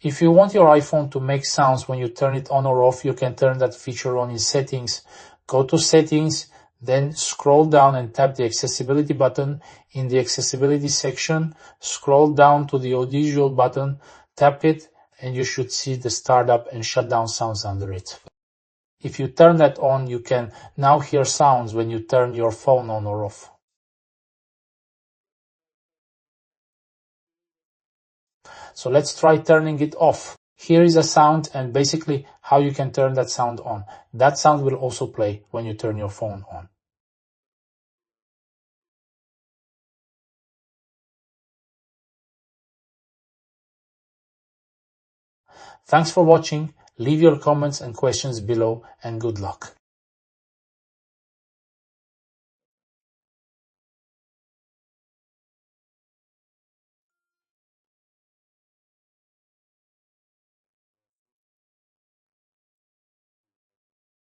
If you want your iPhone to make sounds when you turn it on or off, you can turn that feature on in Settings. Go to Settings, then scroll down and tap the Accessibility button. In the Accessibility section, scroll down to the Audiovisual button, tap it, and you should see the startup and shutdown sounds under it. If you turn that on, you can now hear sounds when you turn your phone on or off. So let's try turning it off. Here is a sound and basically how you can turn that sound on. That sound will also play when you turn your phone on. Thanks for watching. Leave your comments and questions below and good luck.